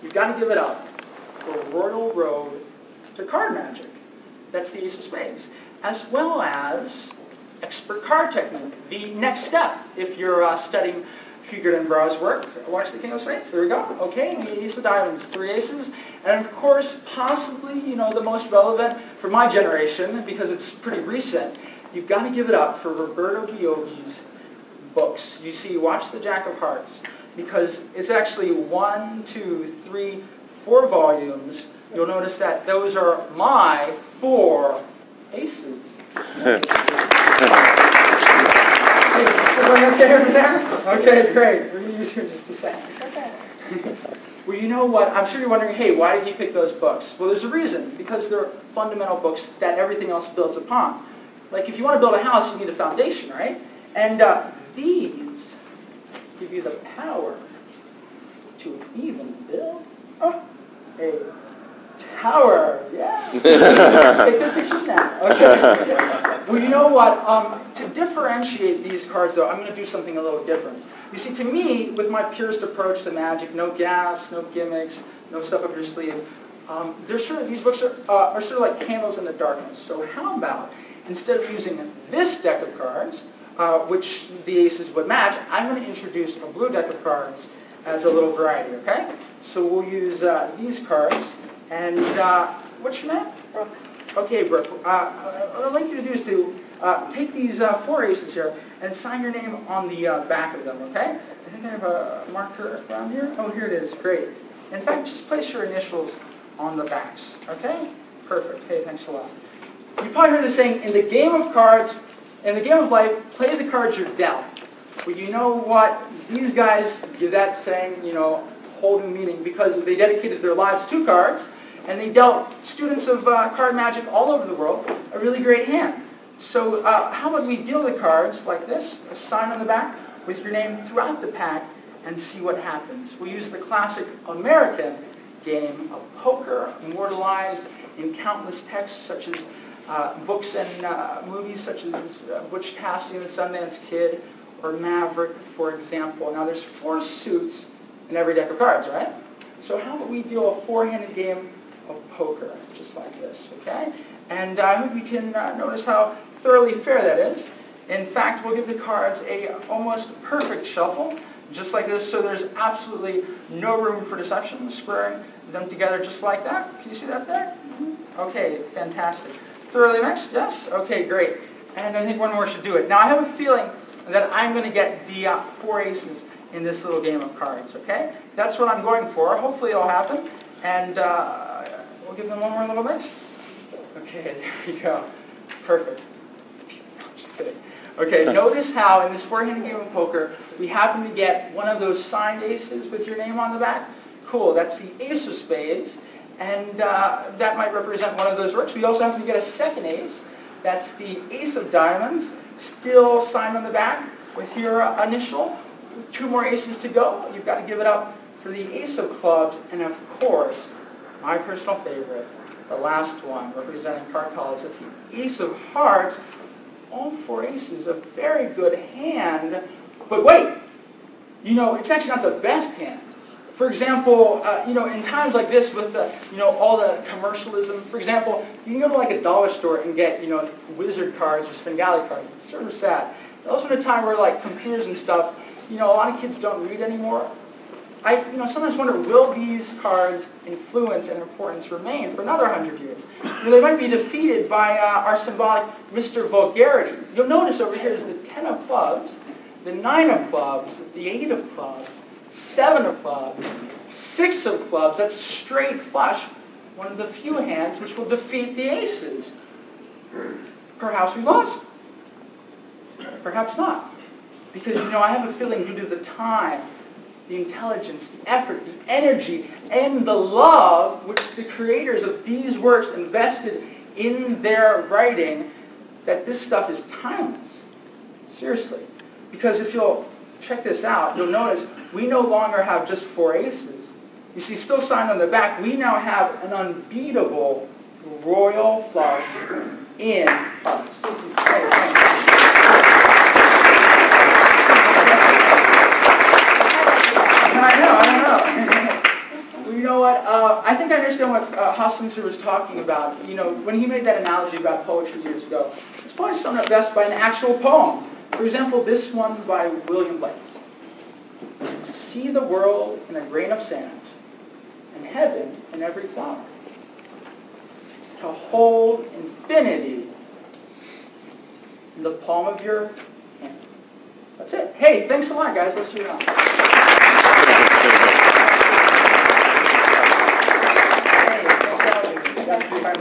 you've got to give it up for Royal Road to Card Magic. That's the Ace of Spades. As well as Expert Card Technique, the next step. If you're studying Hugert and Brau's work, watch the King of Spades. There we go. Okay, the Ace of Diamonds, 3 aces. And of course, possibly, the most relevant for my generation, because it's pretty recent, you've got to give it up for Roberto Giovi's books. You see, watch the Jack of Hearts, because it's actually 1, 2, 3, 4 volumes. You'll notice that those are my 4 aces. Okay over there? Okay, great. We're going to use here in just a second. Well, you know what? I'm sure you're wondering, hey, why did he pick those books? Well, there's a reason. Because they're fundamental books that everything else builds upon. Like, if you want to build a house, you need a foundation, right? And these give you the power to even build a tower. Yeah. Take the pictures now. Okay. Well, you know what? To differentiate these cards, though, I'm going to do something a little different. You see, to me, with my purest approach to magic, no gaffes, no gimmicks, no stuff up your sleeve, these books are sort of like candles in the darkness. So how about, instead of using this deck of cards, which the aces would match, I'm going to introduce a blue deck of cards as a little variety, okay? So we'll use these cards. And what's your name? Brooke. Okay, Brooke. What I'd like you to do is to take these 4 aces here and sign your name on the back of them, okay? I think I have a marker around here. Oh, here it is. Great. In fact, just place your initials on the backs, okay? Perfect. Hey, thanks a lot. You probably heard the saying, in the game of cards, in the game of life, play the cards you're dealt. Well, you know what? These guys give that saying, holding meaning, because they dedicated their lives to cards, and they dealt students of card magic all over the world a really great hand. So how would we deal the cards like this, a sign on the back with your name throughout the pack, and see what happens? We'll use the classic American game of poker, immortalized in countless texts such as books and movies such as Butch Cassidy and the Sundance Kid, or Maverick, for example. Now there's 4 suits in every deck of cards, right? So how about we deal a 4-handed game of poker, just like this, okay? And I hope you can notice how thoroughly fair that is. In fact, we'll give the cards a almost perfect shuffle, just like this, so there's absolutely no room for deception, squaring them together just like that. Can you see that there? Okay, fantastic. Thoroughly mixed, yes? Okay, great. And I think one more should do it. Now, I have a feeling that I'm going to get the 4 aces in this little game of cards, okay? That's what I'm going for. Hopefully it'll happen. And we'll give them one more little mix. Okay, there you go. Perfect. Just kidding. Okay, notice how in this 4-handed game of poker, we happen to get one of those signed aces with your name on the back. Cool, that's the Ace of Spades. And that might represent one of those rooks. We also happen to get a second ace. That's the Ace of Diamonds, still signed on the back with your initial. With 2 more aces to go, you've got to give it up for the Ace of Clubs, and of course, my personal favorite, the last one, representing card colors, it's the Ace of Hearts. All 4 aces, a very good hand, but wait, it's actually not the best hand. For example, in times like this with the, all the commercialism, for example, you can go to like a dollar store and get, wizard cards or Svengali cards. It's sort of sad. Also in a time where like computers and stuff, a lot of kids don't read anymore. I sometimes wonder, will these cards' influence and importance remain for another 100 years? They might be defeated by our symbolic Mr. Vulgarity. You'll notice over here is the 10 of clubs, the 9 of clubs, the 8 of clubs, 7 of clubs, 6 of clubs. That's straight flush, one of the few hands which will defeat the aces. Perhaps we've lost. Perhaps not. Because, I have a feeling due to the time, the intelligence, the effort, the energy, and the love which the creators of these works invested in their writing, that this stuff is timeless. Seriously. Because if you'll check this out, you'll notice we no longer have just 4 aces. You see, still signed on the back, we now have an unbeatable royal flush in clubs. I know. Well, know what? I think I understand what Hofstadter was talking about. You know, when he made that analogy about poetry years ago, it's probably summed up best by an actual poem. For example, this one by William Blake. To see the world in a grain of sand, and heaven in every flower. To hold infinity in the palm of your hand. That's it. Hey, thanks a lot, guys. Let's see you around.